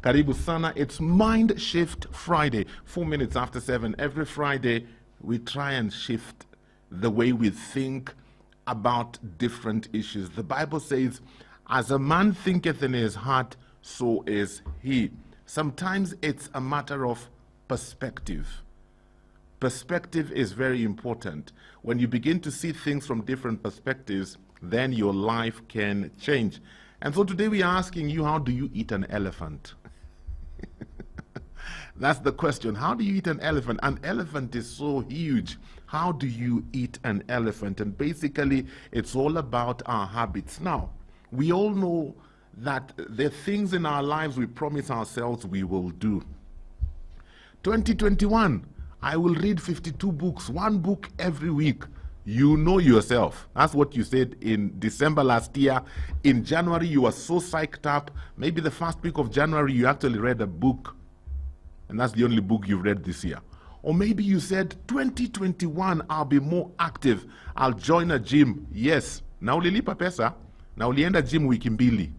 Karibu sana. It's Mind Shift Friday, 4 minutes after 7. Every Friday, we try and shift the way we think about different issues. The Bible says, as a man thinketh in his heart, so is he. Sometimes it's a matter of perspective. Perspective is very important. When you begin to see things from different perspectives, then your life can change. And so today we are asking you, how do you eat an elephant? That's the question. How do you eat an elephant? An elephant is so huge. How do you eat an elephant? And basically, it's all about our habits. Now, we all know that there are things in our lives we promise ourselves we will do. 2021, I will read 52 books, one book every week. You know yourself. That's what you said in December last year. In January, you were so psyched up. Maybe the first week of January, you actually read a book. And that's the only book you've read this year. Or maybe you said, 2021, I'll be more active. I'll join a gym. Yes. Na ulilipa pesa. Na ulienda gym wiki mbili.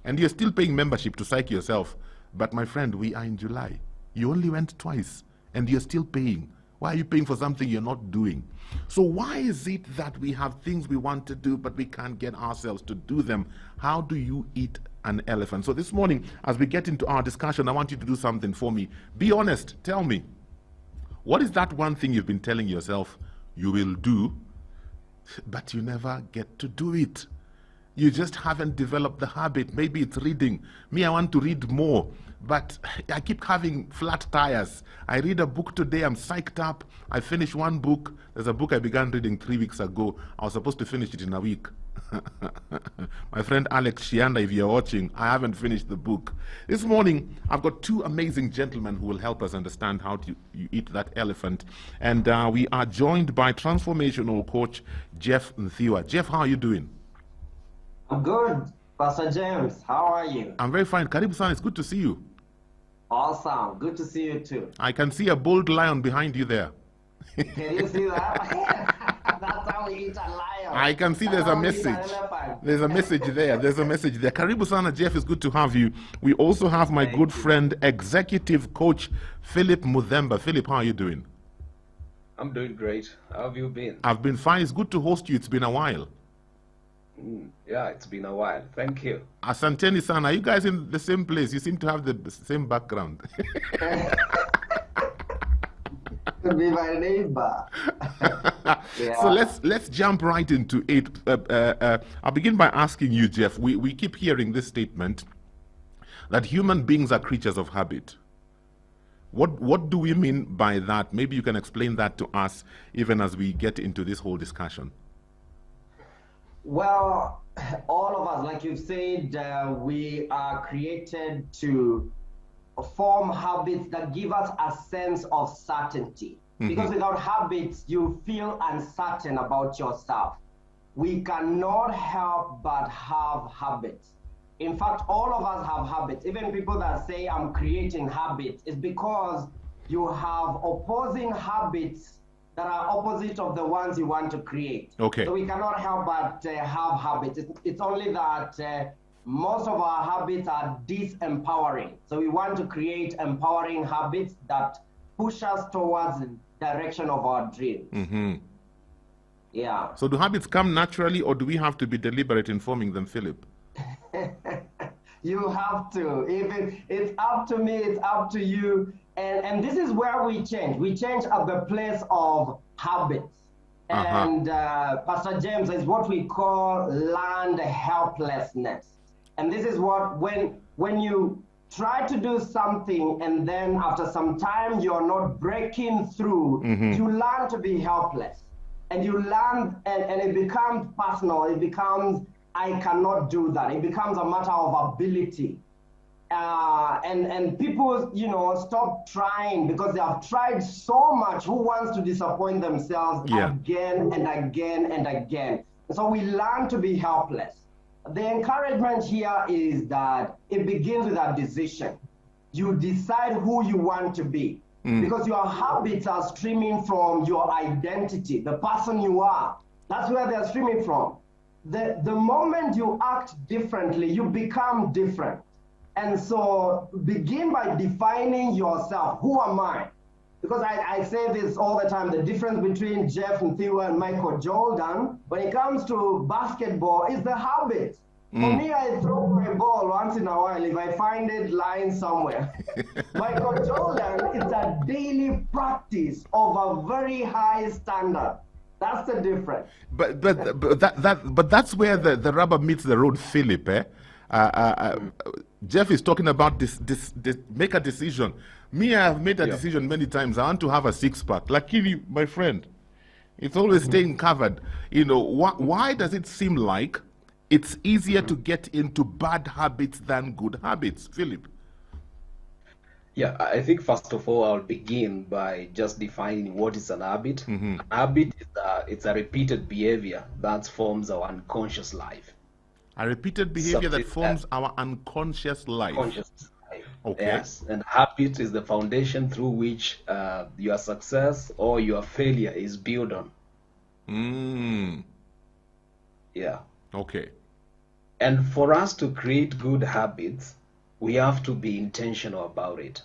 And you're still paying membership to psych yourself. But my friend, we are in July. You only went twice. And you're still paying. Why are you paying for something you're not doing? So why is it that we have things we want to do, but we can't get ourselves to do them? How do you eat an elephant? So this morning, as we get into our discussion, I want you to do something for me. Be honest. Tell me, what is that one thing you've been telling yourself you will do, but you never get to do it? You just haven't developed the habit. Maybe it's reading. Me, I want to read more, but I keep having flat tires. I read a book today, I'm psyched up. I finish one book. There's a book I began reading 3 weeks ago. I was supposed to finish it in a week. My friend Alex Shianda, if you're watching, I haven't finished the book. This morning, I've got two amazing gentlemen who will help us understand how you eat that elephant. And we are joined by transformational coach Jeff Nthiwa. Jeff, how are you doing? I'm good, Pastor James. How are you? I'm very fine. Karibu sana, it's good to see you. Awesome. Good to see you too. I can see a bold lion behind you there. Can you see that? That's how we eat a lion. I can see there's a message. There's a message there. There's a message there. Karibu sana, Jeff. It's good to have you. We also have my good friend, executive coach Philip Mudhemba. Philip, how are you doing? I'm doing great. How have you been? I've been fine. It's good to host you. It's been a while. Yeah, it's been a while. Thank you. Asanteni sana. Are you guys in the same place? You seem to have the same background. Could be my neighbor. Yeah. So let's jump right into it. I'll begin by asking you, Jeff. We keep hearing this statement that human beings are creatures of habit. What do we mean by that? Maybe you can explain that to us even as we get into this whole discussion. Well, all of us, like you've said, we are created to form habits that give us a sense of certainty. Mm-hmm. Because without habits, you feel uncertain about yourself. We cannot help but have habits. In fact, all of us have habits. Even people that say, I'm creating habits, it's because you have opposing habits that are opposite of the ones you want to create. Okay. So we cannot help but have habits. It's only that most of our habits are disempowering. So we want to create empowering habits that push us towards the direction of our dreams. Mm-hmm. Yeah. So do habits come naturally, or do we have to be deliberate in forming them, Philip? You have to. Even it's up to me, it's up to you. And this is where we change. We change at the place of habits. And Pastor James is what we call learned helplessness. And this is what, when you try to do something and then after some time you're not breaking through, you learn to be helpless. And you learn, and it becomes personal. It becomes, I cannot do that. It becomes a matter of ability. And people, stop trying because they have tried so much. Who wants to disappoint themselves again and again and again? So we learn to be helpless. The encouragement here is that it begins with a decision. You decide who you want to be because your habits are streaming from your identity, the person you are. That's where they're streaming from. The moment you act differently, you become different. And so begin by defining yourself. Who am I? Because I say this all the time, the difference between Jeff Nthiwa and Michael Jordan, when it comes to basketball, is the habit. For me, I throw my ball once in a while if I find it lying somewhere. Michael Jordan, it's a daily practice of a very high standard. That's the difference. But that's where the rubber meets the road, Philip. Jeff is talking about this make a decision. Me, I have made a decision many times. I want to have a six-pack. Lakini, my friend, it's always staying covered. You know, why does it seem like it's easier to get into bad habits than good habits, Philip? Yeah, I think first of all, I'll begin by just defining what is an habit. An habit it's a repeated behavior that forms our unconscious life. A repeated behavior that forms our unconscious life. Conscious life. Okay. Yes, and habit is the foundation through which your success or your failure is built on. Yeah. Okay. And for us to create good habits, we have to be intentional about it.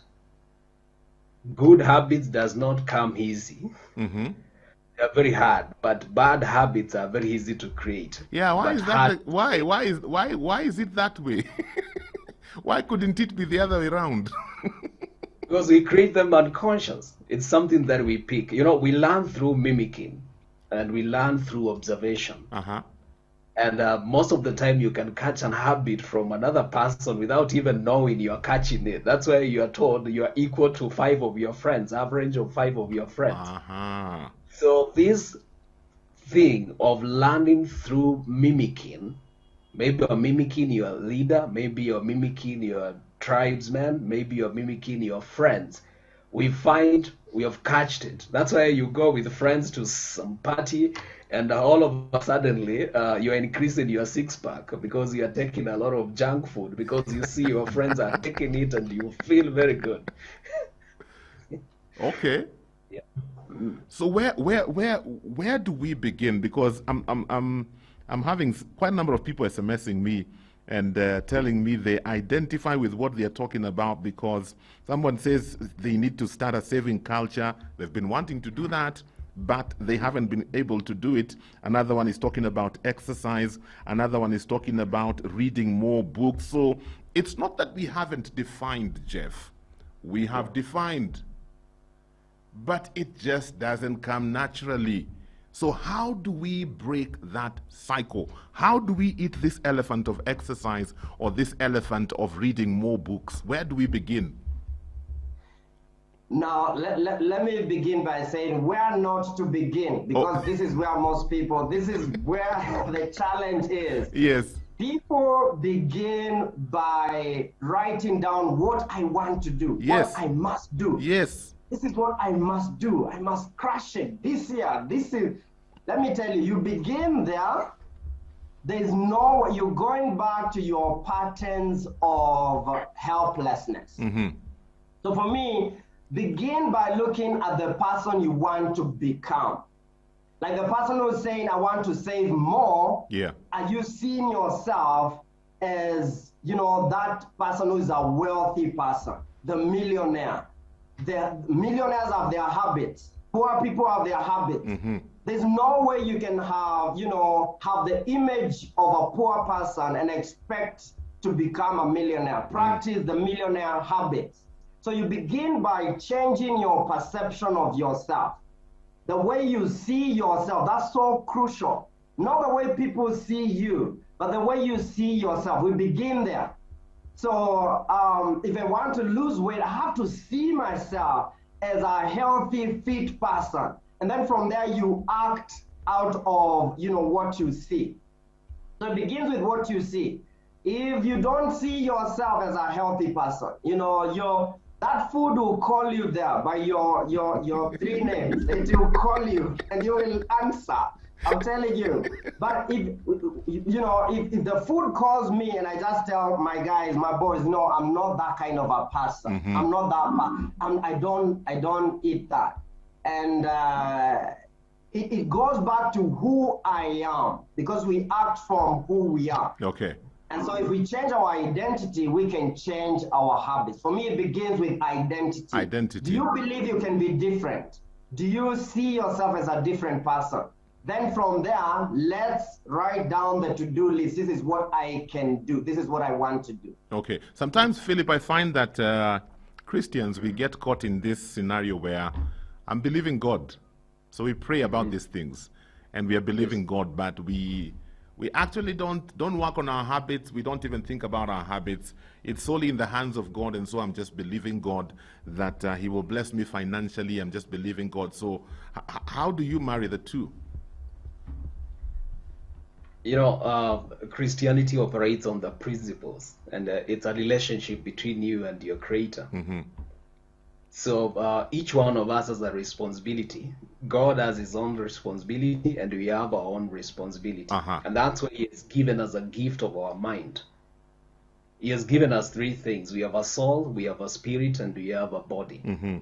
Good habits does not come easy. They're very hard, but bad habits are very easy to create. Yeah, why But is that? hard- Why is it that way? Why couldn't it be the other way around? Because we create them unconscious. It's something that we pick. You know, we learn through mimicking and we learn through observation. And most of the time you can catch an habit from another person without even knowing you're catching it. That's why you are told you are equal to 5 of your friends, average of 5 of your friends. So this thing of learning through mimicking, maybe you're mimicking your leader, maybe you're mimicking your tribesmen, maybe you're mimicking your friends. We find we have catched it. That's why you go with friends to some party and all of a suddenly you're increasing your six-pack because you're taking a lot of junk food because you see your friends are taking it and you feel very good. Okay. Yeah. So where do we begin? Because I'm having quite a number of people SMSing me and telling me they identify with what they're talking about because someone says they need to start a saving culture. They've been wanting to do that, but they haven't been able to do it. Another one is talking about exercise. Another one is talking about reading more books. So it's not that we haven't defined, Jeff. We have defined, but it just doesn't come naturally. So how do we break that cycle? How do we eat this elephant of exercise or this elephant of reading more books? Where do we begin? Now, let me begin by saying where not to begin, because this is where most people, this is where the challenge is. Yes. People begin by writing down what I want to do, Yes. what I must do. Yes. This is what I must do. I must crush it this year. This is, let me tell you, you begin there. There's no, you're going back to your patterns of helplessness. So for me, begin by looking at the person you want to become. Like the person who's saying, I want to save more. Yeah. Are you seeing yourself as, you know, that person who is a wealthy person, the millionaire? The millionaires have their habits. Poor people have their habits. There's no way you can have, you know, have the image of a poor person and expect to become a millionaire. Practice the millionaire habits. So you begin by changing your perception of yourself. The way you see yourself, that's so crucial. Not the way people see you, but the way you see yourself. We begin there. So if I want to lose weight, I have to see myself as a healthy, fit person. And then from there, you act out of, you know, what you see. So it begins with what you see. If you don't see yourself as a healthy person, you know, that food will call you there by your 3 names. It will call you and you will answer. I'm telling you. But if, you know, if the food calls me and I just tell my guys, my boys, no, I'm not that kind of a person. I'm not that, I don't eat that. And it goes back to who I am, because we act from who we are. Okay. And so if we change our identity, we can change our habits. For me, it begins with identity. Identity. Do you believe you can be different? Do you see yourself as a different person? Then from there, let's write down the to-do list. This is what I can do. This is what I want to do. Okay. Sometimes, Philip, I find that Christians, we get caught in this scenario where I'm believing God. So we pray about these things and we are believing God, but we actually don't work on our habits. We don't even think about our habits. It's solely in the hands of God, and so I'm just believing God that he will bless me financially. I'm just believing God. So how do you marry the two? You know, Christianity operates on the principles, and it's a relationship between you and your Creator. So each one of us has a responsibility. God has his own responsibility, and we have our own responsibility. And that's why he has given us a gift of our mind. He has given us three things. We have a soul, we have a spirit, and we have a body. And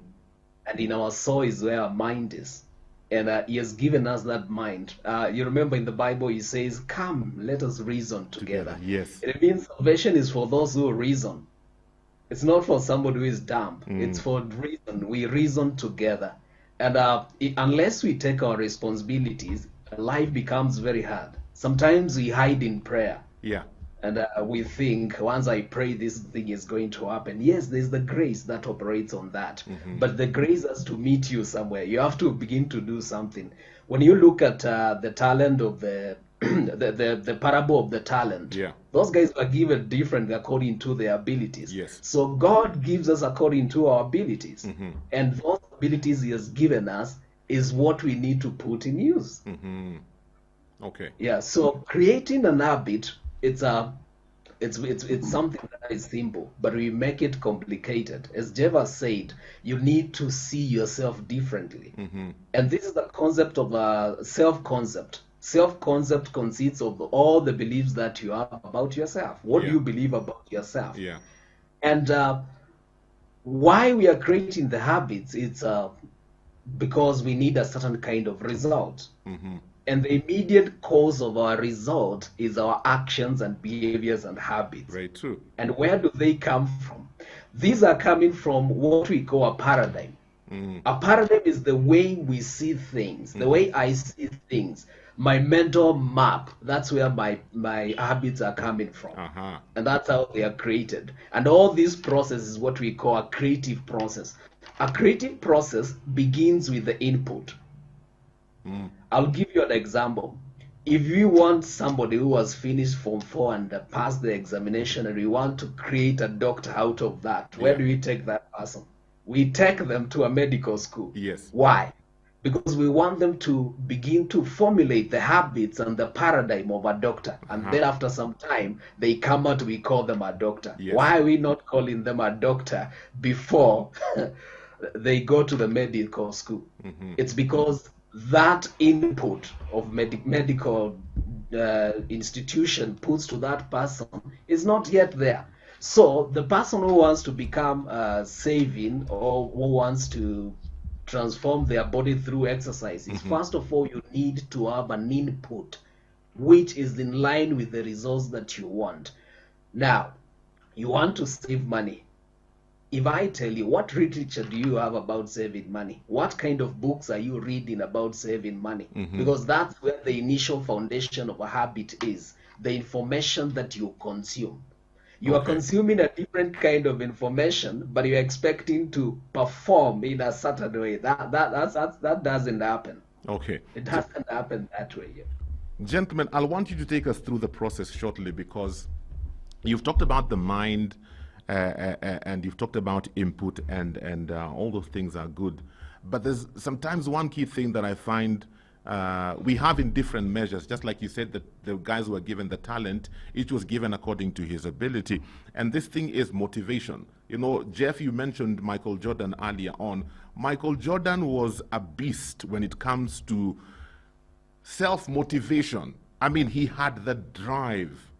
in our soul is where our mind is. And he has given us that mind. You remember in the Bible, he says, come, let us reason together. Yes. It means salvation is for those who reason. It's not for somebody who is dumb. It's for reason. We reason together. And unless we take our responsibilities, life becomes very hard. Sometimes we hide in prayer. Yeah. And we think, once I pray, this thing is going to happen. Yes, there's the grace that operates on that. But the grace has to meet you somewhere. You have to begin to do something. When you look at the talent of the the parable of the talent, those guys were given different according to their abilities. Yes. So God gives us according to our abilities. And those abilities he has given us is what we need to put in use. Okay. Yeah, so creating an habit, it's something that is simple, but we make it complicated. As Jeva said, you need to see yourself differently. And this is the concept of self-concept. Self-concept consists of all the beliefs that you have about yourself. What do you believe about yourself? And why we are creating the habits, it's because we need a certain kind of result. And the immediate cause of our result is our actions and behaviors and habits. Very true. And where do they come from? These are coming from what we call a paradigm. A paradigm is the way we see things, the way I see things. My mental map, that's where my habits are coming from. And that's how they are created. And all this process is what we call a creative process. A creative process begins with the input. I'll give you an example. If you want somebody who has finished Form 4 and passed the examination, and we want to create a doctor out of that, where do we take that person? We take them to a medical school. Yes. Why? Because we want them to begin to formulate the habits and the paradigm of a doctor. And then after some time, they come out, we call them a doctor. Why are we not calling them a doctor before they go to the medical school? It's because that input of medical institution puts to that person is not yet there. So the person who wants to become saving or who wants to transform their body through exercises, first of all, you need to have an input which is in line with the results that you want. Now, you want to save money. If I tell you, what literature do you have about saving money? What kind of books are you reading about saving money? Because that's where the initial foundation of a habit is, the information that you consume. You are consuming a different kind of information, but you're expecting to perform in a certain way. That doesn't happen. Okay. It doesn't happen that way. Gentlemen, I want you to take us through the process shortly, because you've talked about the mind, and you've talked about input, and all those things are good. But there's sometimes one key thing that I find we have in different measures. Just like you said, that the guys who were given the talent, each was given according to his ability. And this thing is motivation. You know, Jeff, you mentioned Michael Jordan earlier on. Michael Jordan was a beast when it comes to self-motivation. I mean, he had the drive.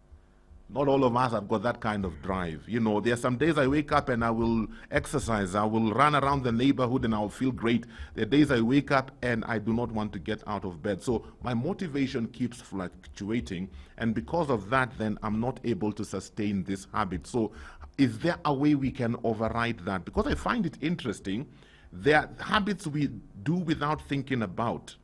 Not all of us have got that kind of drive. You know, there are some days I wake up and I will exercise. I will run around the neighborhood and I'll feel great. There are days I wake up and I do not want to get out of bed. So my motivation keeps fluctuating. And because of that, then I'm not able to sustain this habit. So is there a way we can override that? Because I find it interesting. There are habits we do without thinking about.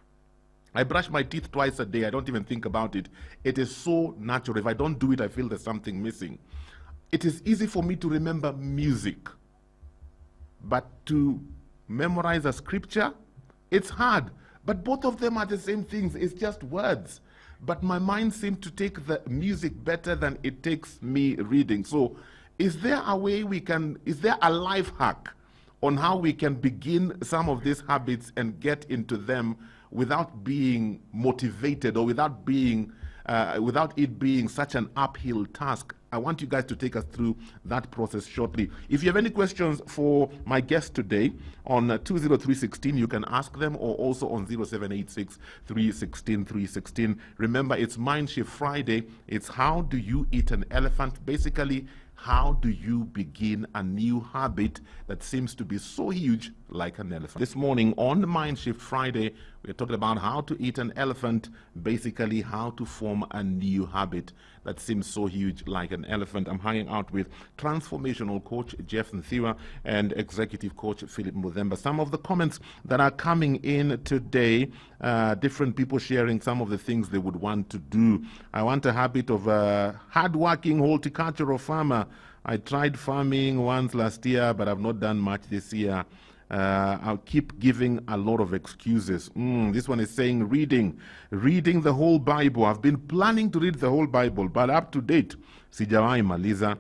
I brush my teeth twice a day. I don't even think about it. It is so natural. If I don't do it, I feel there's something missing. It is easy for me to remember music. But to memorize a scripture, it's hard. But both of them are the same things. It's just words. But my mind seems to take the music better than it takes me reading. So is there a way is there a life hack on how we can begin some of these habits and get into them without being motivated or without it being such an uphill task? I want you guys to take us through that process shortly. If you have any questions for my guest today on 20316, you can ask them, or also on 0786 316 316. Remember, it's Mindshift Friday. It's how do you eat an elephant? Basically, how do you begin a new habit that seems to be so huge like an elephant? This morning on Mindshift Friday, we're talking about how to eat an elephant, basically how to form a new habit that seems so huge like an elephant. I'm hanging out with transformational coach Jeff Nthiwa and executive coach Philip Mudhemba. Some of the comments that are coming in today, different people sharing some of the things they would want to do. I want a habit of a hardworking horticultural farmer. I tried farming once last year, but I've not done much this year. I'll keep giving a lot of excuses. This one is saying reading the whole Bible. I've been planning to read the whole Bible, but up to date, sijawai maliza.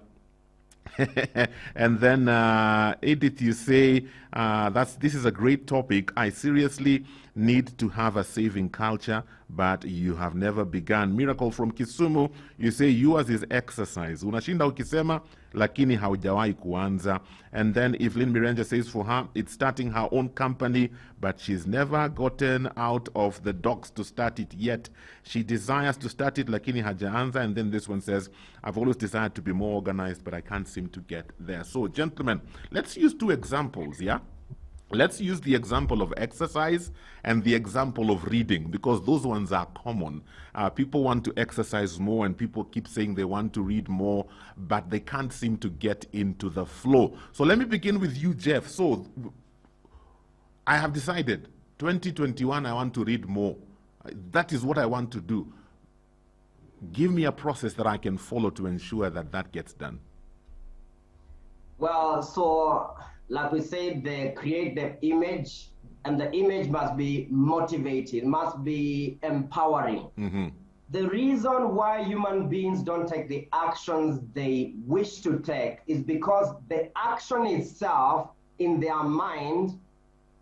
And then Edith, you say this is a great topic. I seriously need to have a saving culture, but you have never begun. Miracle from Kisumu, you say yours is exercise. Unashinda ukisema lakini haujawahi kuanza. And then Evelyn Miranja says for her, it's starting her own company, but she's never gotten out of the docks to start it yet. She desires to start it, lakini hajaanza. And then this one says, I've always desired to be more organized, but I can't seem to get there. So, gentlemen, let's use two examples, yeah? Let's use the example of exercise and the example of reading, because those ones are common. People want to exercise more and people keep saying they want to read more, but they can't seem to get into the flow. So let me begin with you, Jeff. So I have decided 2021, I want to read more. That is what I want to do. Give me a process that I can follow to ensure that that gets done. Well, so like we said, they create the image, and the image must be motivating, must be empowering. Mm-hmm. The reason why human beings don't take the actions they wish to take is because the action itself in their mind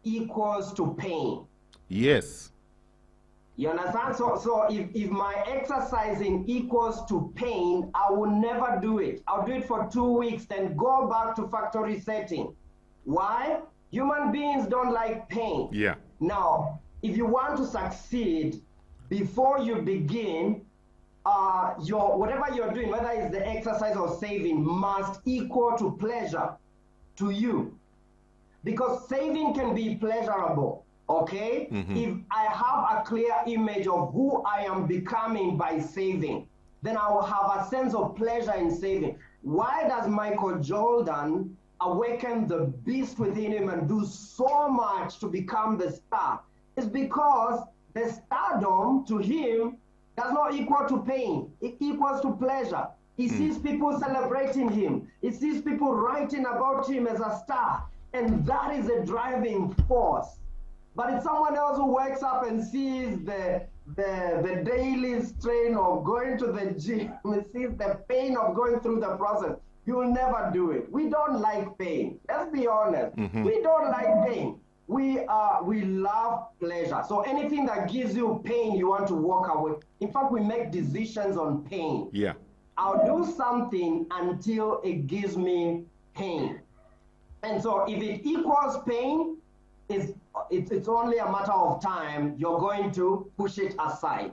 equals to pain. Yes. You understand? So if my exercising equals to pain, I will never do it. I'll do it for 2 weeks, then go back to factory setting. Why? Human beings don't like pain. Yeah. Now, if you want to succeed, before you begin, whatever you're doing, whether it's the exercise or saving, must equal to pleasure to you. Because saving can be pleasurable, okay? Mm-hmm. If I have a clear image of who I am becoming by saving, then I will have a sense of pleasure in saving. Why does Michael Jordan awaken the beast within him and do so much to become the star? It's because the stardom to him does not equal to pain. It equals to pleasure. He sees people celebrating him. He sees people writing about him as a star. And that is a driving force. But it's someone else who wakes up and sees the daily strain of going to the gym, sees the pain of going through the process. You will never do it. We don't like pain. Let's be honest. Mm-hmm. We don't like pain. We love pleasure. So anything that gives you pain, you want to walk away. In fact, we make decisions on pain. Yeah. I'll do something until it gives me pain. And so if it equals pain, it's only a matter of time. You're going to push it aside.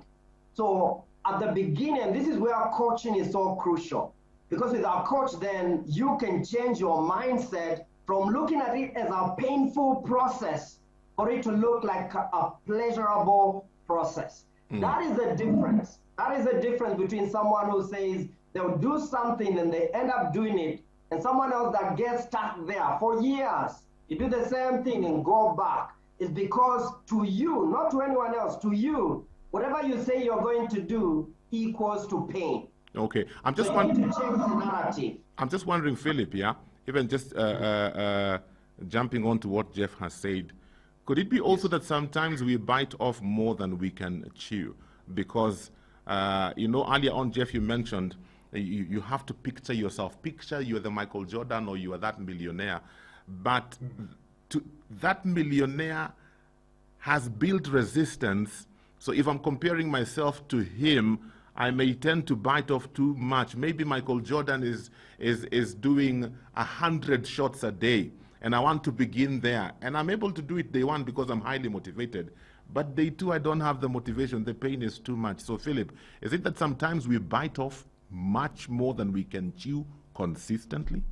So at the beginning, this is where coaching is so crucial. Because with our coach, then you can change your mindset from looking at it as a painful process for it to look like a pleasurable process. That is the difference. That is the difference between someone who says they'll do something and they end up doing it, and someone else that gets stuck there for years. You do the same thing and go back. It's because to you, not to anyone else, to you, whatever you say you're going to do equals to pain. Okay, I'm just wondering, Philip, yeah, even just jumping on to what Jeff has said, could it be also that sometimes we bite off more than we can chew? Because, you know, earlier on, Jeff, you mentioned you have to picture yourself. Picture you're the Michael Jordan or you are that millionaire. But that millionaire has built resistance. So if I'm comparing myself to him, I may tend to bite off too much. Maybe Michael Jordan is doing 100 shots a day, and I want to begin there. And I'm able to do it day one because I'm highly motivated. But day two, I don't have the motivation. The pain is too much. So, Philip, is it that sometimes we bite off much more than we can chew consistently?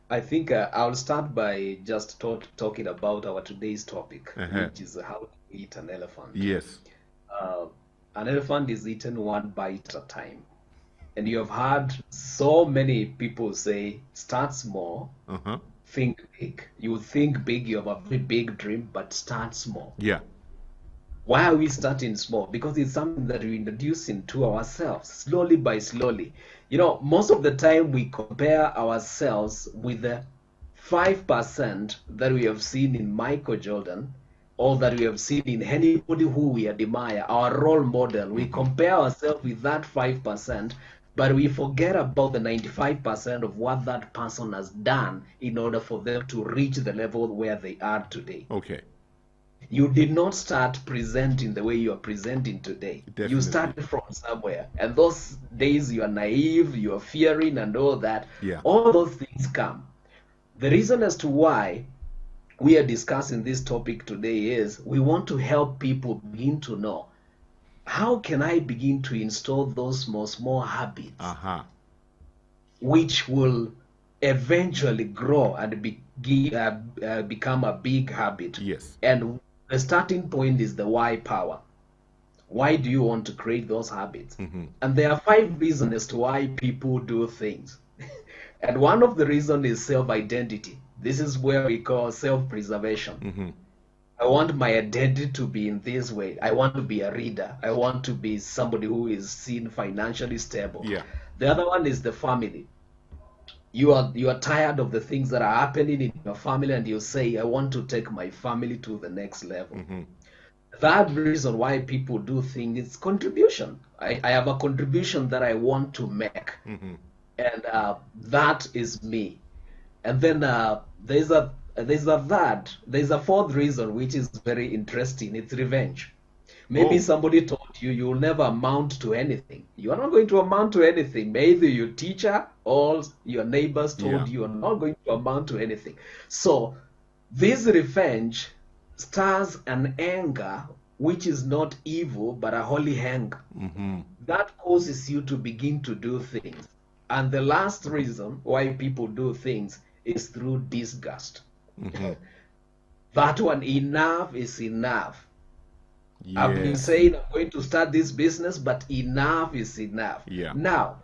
I think I'll start by just talking about our today's topic, which is how to eat an elephant. Yes. An elephant is eaten one bite at a time. And you have heard so many people say, start small, think big. You think big, you have a very big dream, but start small. Yeah. Why are we starting small? Because it's something that we introduce into ourselves, slowly by slowly. You know, most of the time we compare ourselves with the 5% that we have seen in Michael Jordan, or that we have seen in anybody who we admire, our role model. We compare ourselves with that 5%, but we forget about the 95% of what that person has done in order for them to reach the level where they are today. Okay. You did not start presenting the way you are presenting today. Definitely. You started from somewhere. And those days you are naive, you are fearing and all that. Yeah. All those things come. The reason as to why we are discussing this topic today is we want to help people begin to know, how can I begin to install those small habits which will eventually grow and become a big habit. Yes. And the starting point is the why power. Why do you want to create those habits? And there are 5 reasons as to why people do things. And one of the reasons is self-identity. This is where we call self-preservation. I want my identity to be in this way. I want to be a reader. I want to be somebody who is seen financially stable. Yeah. The other one is the family. You are tired of the things that are happening in your family, and you say, I want to take my family to the next level. That reason why people do things is contribution. I have a contribution that I want to make. And that is me. And then there's a 4th reason, which is very interesting. It's revenge. Maybe somebody told you you'll never amount to anything. You are not going to amount to anything. Maybe your teacher or your neighbors told you are not going to amount to anything. So this revenge stirs an anger which is not evil but a holy anger. That causes you to begin to do things. And the last reason why people do things is through disgust. That one, enough is enough. Yes. I've been saying I'm going to start this business, but enough is enough. Yeah. Now,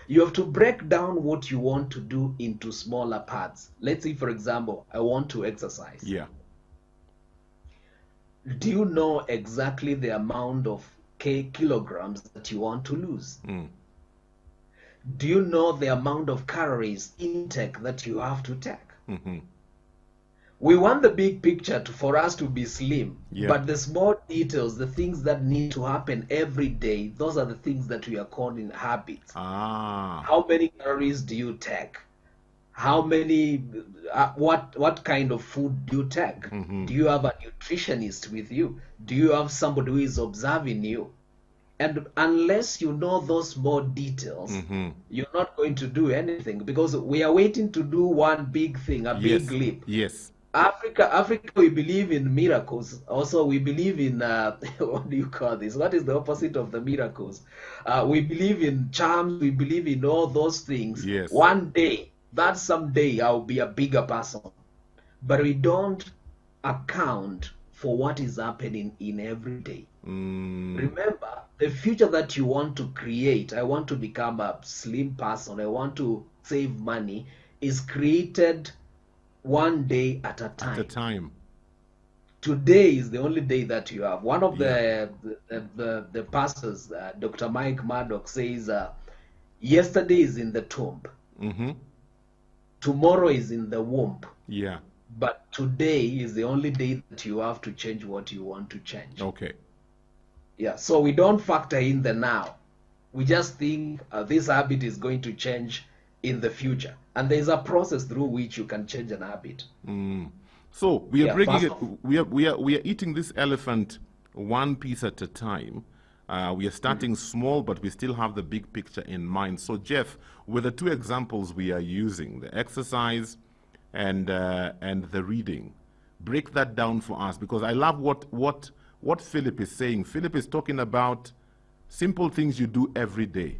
you have to break down what you want to do into smaller parts. Let's say, for example, I want to exercise. Yeah. Do you know exactly the amount of kilograms that you want to lose? Do you know the amount of calories intake that you have to take? We want the big picture for us to be slim, but the small details, the things that need to happen every day, those are the things that we are calling habits. How many calories do you take? How many, what kind of food do you take? Do you have a nutritionist with you? Do you have somebody who is observing you? And unless you know those small details, you're not going to do anything, because we are waiting to do one big thing, a big leap. Yes. Africa, we believe in miracles. Also, we believe in what do you call this? What is the opposite of the miracles? We believe in charms. We believe in all those things. Yes. One day, that someday, I'll be a bigger person. But we don't account for what is happening in every day. Remember, the future that you want to create, I want to become a slim person, I want to save money, is created one day at a time. At a time. Today is the only day that you have. One of the pastors, Dr. Mike Murdock, says, yesterday is in the tomb. Tomorrow is in the womb. Yeah. But today is the only day that you have to change what you want to change. Okay. Yeah, so we don't factor in the now. We just think this habit is going to change in the future. And there's a process through which you can change an habit. So we are breaking it. We are eating this elephant one piece at a time. We are starting small, but we still have the big picture in mind. So Jeff, with the two examples we are using, the exercise and the reading, break that down for us, because I love what Philip is saying. Philip is talking about simple things you do every day,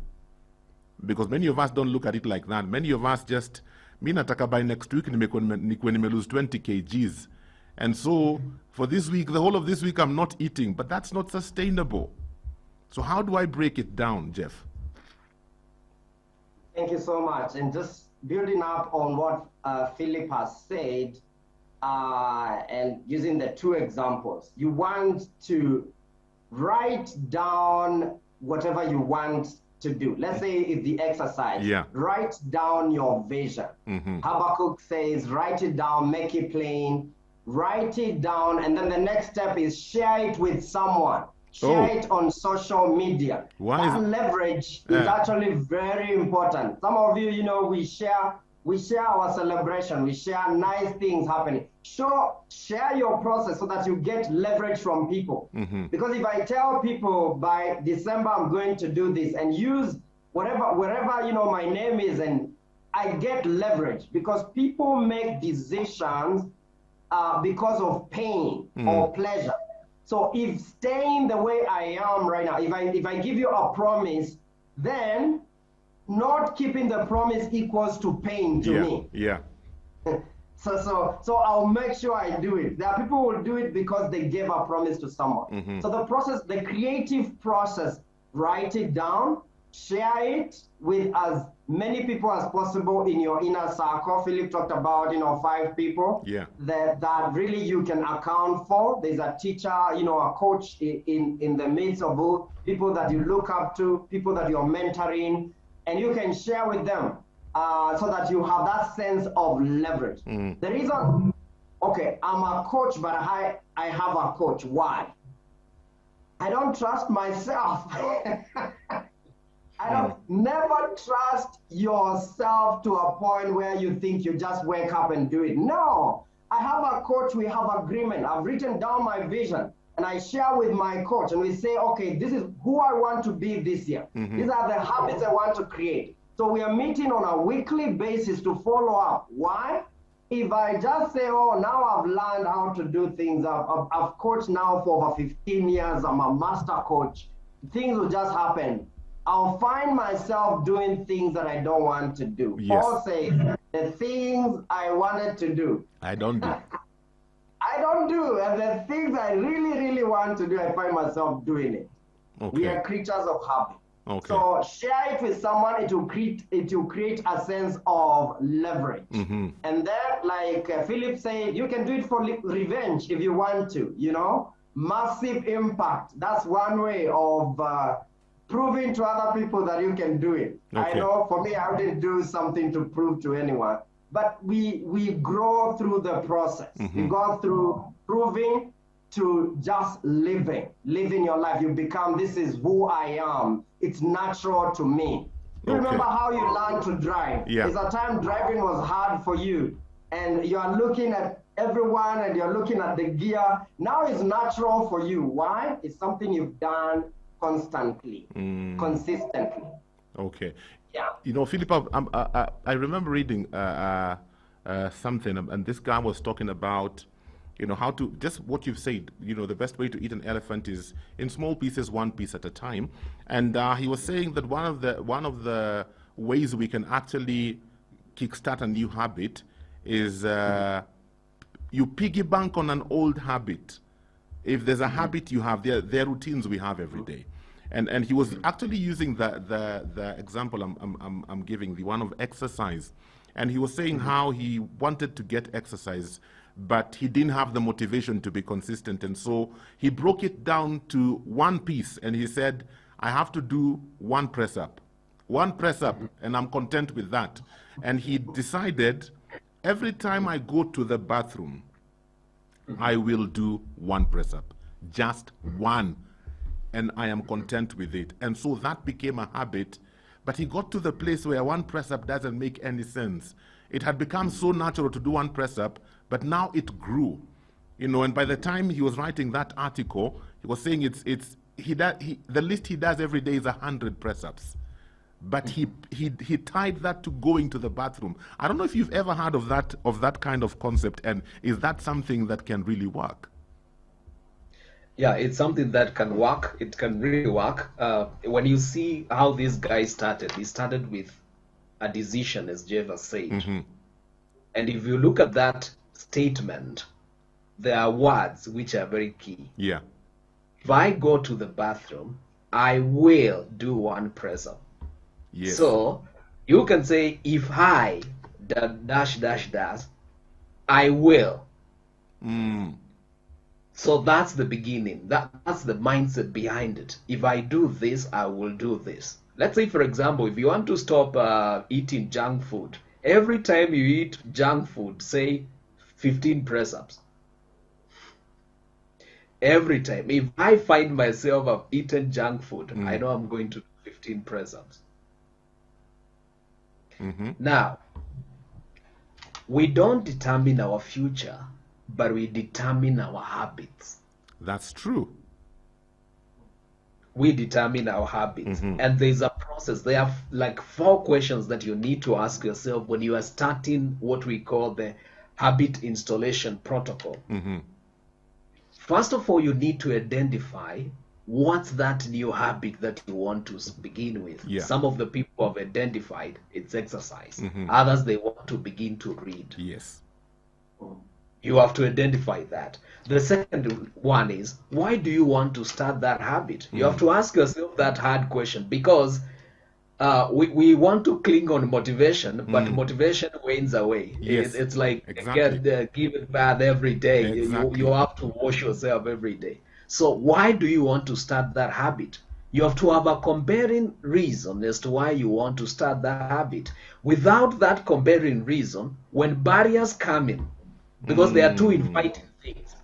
because many of us don't look at it like that. Many of us just, mi nataka by next week nikwe nime lose 20 kgs, and so for this week, the whole of this week, I'm not eating, but that's not sustainable. So how do I break it down, Jeff? Thank you so much. And just building up on what Philip has said, and using the two examples, you want to write down whatever you want to do. Let's say it's the exercise. Yeah. Write down your vision. Habakkuk says, write it down, make it plain, write it down, and then the next step is share it with someone. Share it on social media. That leverage is actually very important. Some of you, we share our celebration. We share nice things happening. Share your process so that you get leverage from people. Because if I tell people by December I'm going to do this and use wherever my name is, and I get leverage, because people make decisions because of pain or pleasure. So if staying the way I am right now, if I give you a promise, then not keeping the promise equals to pain to me. Yeah. So I'll make sure I do it. There are people who will do it because they gave a promise to someone. So the process, the creative process, write it down, share it with as many people as possible in your inner circle. Philip talked about, 5 people that really you can account for. There's a teacher, a coach in the midst of all people that you look up to, people that you're mentoring, and you can share with them so that you have that sense of leverage. The reason, okay, I'm a coach, but I have a coach. Why? I don't trust myself. Never trust yourself to a point where you think you just wake up and do it. No, I have a coach, we have agreement. I've written down my vision and I share with my coach and we say, okay, this is who I want to be this year. These are the habits I want to create. So we are meeting on a weekly basis to follow up. Why? If I just say, oh, now I've learned how to do things, I've coached now for over 15 years, I'm a master coach, things will just happen. I'll find myself doing things that I don't want to do. Paul says, the things I wanted to do, I don't do. I don't do. And the things I really, really want to do, I find myself doing it. Okay. We are creatures of habit. Okay. So share it with someone, it will create a sense of leverage. And then, like Philip said, you can do it for revenge if you want to, massive impact. That's one way of proving to other people that you can do it. I know for me, I didn't do something to prove to anyone, but we grow through the process. We go through proving to just living your life. You become, this is who I am. It's natural to me. You remember how you learned to drive? There's a time driving was hard for you and you are looking at everyone and you're looking at the gear. Now it's natural for you. Why? It's something you've done constantly, consistently. Okay. Yeah. Philip, I remember reading something, and this guy was talking about, you know, how to, just what you've said, you know, the best way to eat an elephant is in small pieces, one piece at a time. And he was saying that one of the ways we can actually kickstart a new habit is you piggy bank on an old habit. If there's a habit you have, there are routines we have every day. And he was actually using the example I'm giving, the one of exercise. And he was saying how he wanted to get exercise, but he didn't have the motivation to be consistent. And so he broke it down to one piece, and he said, I have to do one press up. One press up, and I'm content with that. And he decided, every time I go to the bathroom, I will do one press up, just one, and I am content with it. And so that became a habit, but he got to the place where one press up doesn't make any sense. It had become so natural to do one press up, but now it grew, you know. And by the time he was writing that article, he was saying the list he does every day is 100 press ups. But he tied that to going to the bathroom. I don't know if you've ever heard of that kind of concept, and is that something that can really work? Yeah, it's something that can work. It can really work. When you see how this guy started, he started with a decision, as Jeff has said. And if you look at that statement, there are words which are very key. Yeah. If I go to the bathroom, I will do one press up. Yes. So you can say, if I dash, I will. So that's the beginning. That's the mindset behind it. If I do this, I will do this. Let's say, for example, if you want to stop eating junk food, every time you eat junk food, say 15 press-ups. Every time. If I find myself I've eaten junk food, I know I'm going to do 15 press-ups. Now, we don't determine our future, but we determine our habits. That's true. We determine our habits. And there's a process. There are like 4 questions that you need to ask yourself when you are starting what we call the habit installation protocol. First of all, you need to identify what's that new habit that you want to begin with. Yeah. Some of the people have identified it's exercise. Others, they want to begin to read. Yes. You have to identify that. The second one is, why do you want to start that habit? You have to ask yourself that hard question, because we want to cling on motivation, but motivation wanes away. Yes. It's like Exactly. give it bath every day. Exactly. You have to wash yourself every day. So why do you want to start that habit? You have to have a comparing reason as to why you want to start that habit. Without that comparing reason, when barriers come in, because there are two infighting things.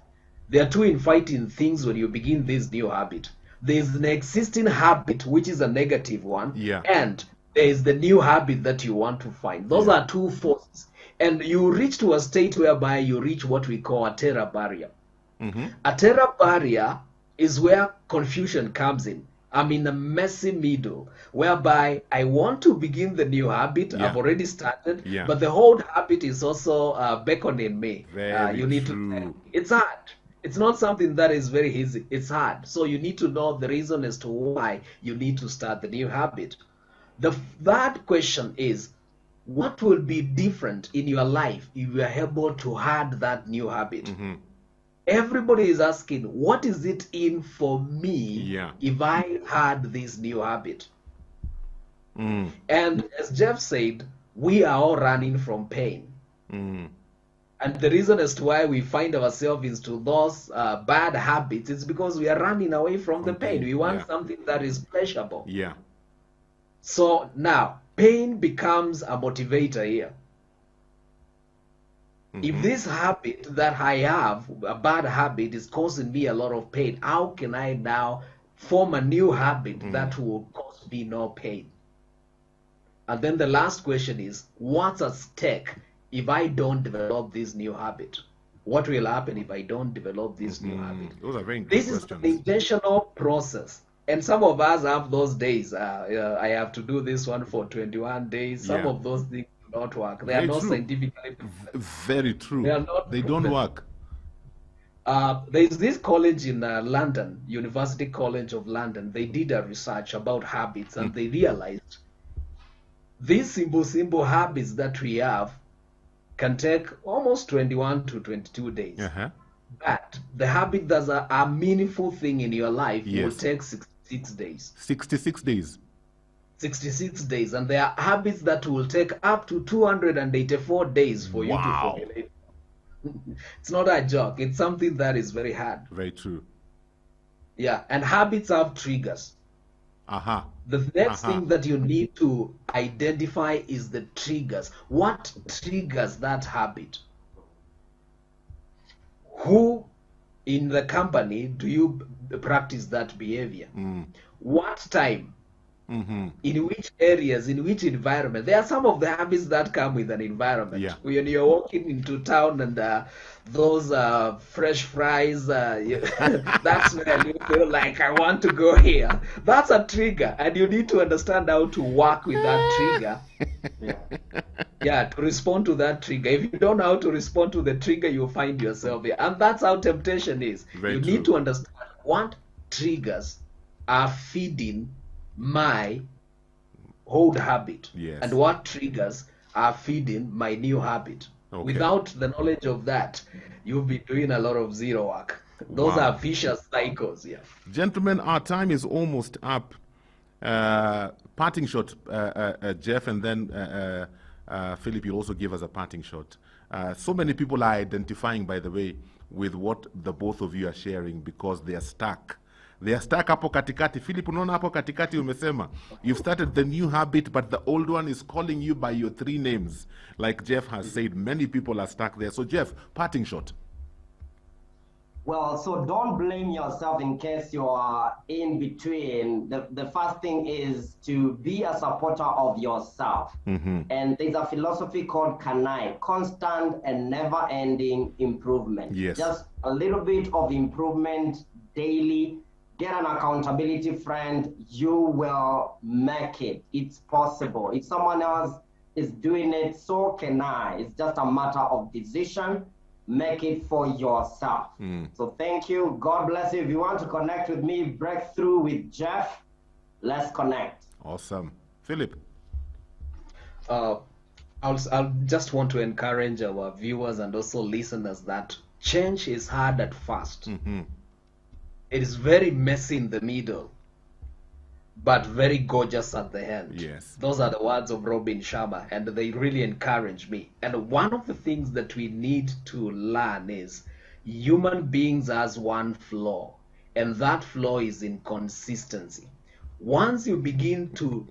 There are two infighting things when you begin this new habit. There is an existing habit, which is a negative one, and there is the new habit that you want to find. Those are two forces. And you reach to a state whereby you reach what we call a terror barrier. A terror barrier is where confusion comes in. I'm in a messy middle whereby I want to begin the new habit. I've already started, but the old habit is also beckoning me. You need to. It's hard. It's not something that is very easy. It's hard. So you need to know the reason as to why you need to start the new habit. The third question is, what will be different in your life if you are able to add that new habit? Everybody is asking, what is it in for me if I had this new habit? And as Jeff said, we are all running from pain. And the reason as to why we find ourselves into those bad habits is because we are running away from the pain. We want something that is pleasurable. So now, pain becomes a motivator here. If this habit that I have, a bad habit, is causing me a lot of pain, how can I now form a new habit that will cause me no pain? And then the last question is, what's at stake if I don't develop this new habit? What will happen if I don't develop this new habit? Those are very good This questions. is an intentional process. And some of us have those days. I have to do this one for 21 days. Some of those things not work. They are Very not true. scientifically. Very true. They don't work. There is this college in London, University College of London. They did a research about habits, and they realized these simple habits that we have can take almost 21 to 22 days. But the habit that's a meaningful thing in your life will take 66 days. 66 days. 66 days. And there are habits that will take up to 284 days for you to formulate. It's not a joke. It's something that is very hard. Very true. Yeah, and habits have triggers. The next thing that you need to identify is the triggers. What triggers that habit? Who in the company do you practice that behavior? What time? In which areas, in which environment? There are some of the habits that come with an environment. When you're walking into town and those fresh fries, that's when you feel like, I want to go here. That's a trigger, and you need to understand how to work with that trigger. To respond to that trigger. If you don't know how to respond to the trigger, you'll find yourself here. And that's how temptation is. You need to understand what triggers are feeding my old habit, and what triggers are feeding my new habit. Without the knowledge of that, you'll be doing a lot of zero work. Those are vicious cycles. Gentlemen, our time is almost up. Parting shot, Jeff, and then Philip, you also give us a parting shot. So many people are identifying, by the way, with what the both of you are sharing, because they are stuck. They are stuck hapo katikati. Philip, unaona hapo katikati umesema, you've started the new habit, but the old one is calling you by your 3 names. Like Jeff has said, many people are stuck there. So Jeff, parting shot. Well, so don't blame yourself in case you are in between. The first thing is to be a supporter of yourself. And there's a philosophy called CANI, constant and never-ending improvement. Just a little bit of improvement daily. Get an accountability friend. You will make it. It's possible. If someone else is doing it, so can I. It's just a matter of decision. Make it for yourself. So thank you. God bless you. If you want to connect with me, Breakthrough with Jeff, let's connect. Awesome. Philip? I'll just want to encourage our viewers and also listeners that change is hard at first. It is very messy in the middle, but very gorgeous at the end. Those are the words of Robin Sharma, and they really encourage me. And one of the things that we need to learn is human beings has one flaw, and that flaw is inconsistency. Once you begin to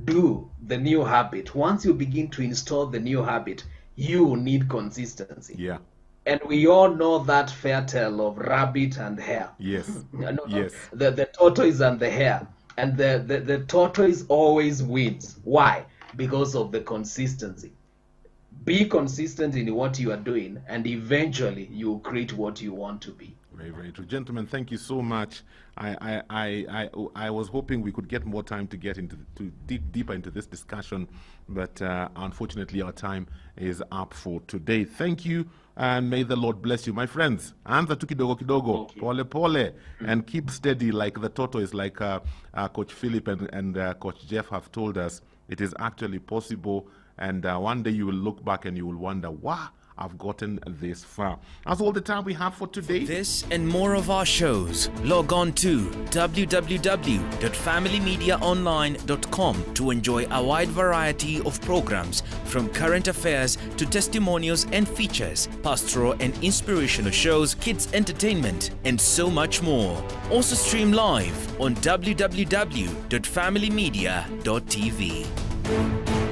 do the new habit, once you begin to install the new habit, you need consistency. And we all know that fair tale of rabbit and hare. The tortoise and the hare. And the tortoise always wins. Why? Because of the consistency. Be consistent in what you are doing, and eventually you will create what you want to be. Very, very true. Gentlemen, thank you so much. I was hoping we could get more time to get into to dig deeper into this discussion, but unfortunately our time is up for today. Thank you, and may the Lord bless you, my friends. Anza tu kidogo kidogo, pole pole, and keep steady like the tortoise, like Coach Philip and Coach Jeff have told us. It is actually possible, and one day you will look back and you will wonder, wow, I've gotten this far. That's all the time we have for today. This and more of our shows, log on to www.familymediaonline.com to enjoy a wide variety of programs, from current affairs to testimonials and features, pastoral and inspirational shows, kids entertainment, and so much more. Also stream live on www.familymedia.tv.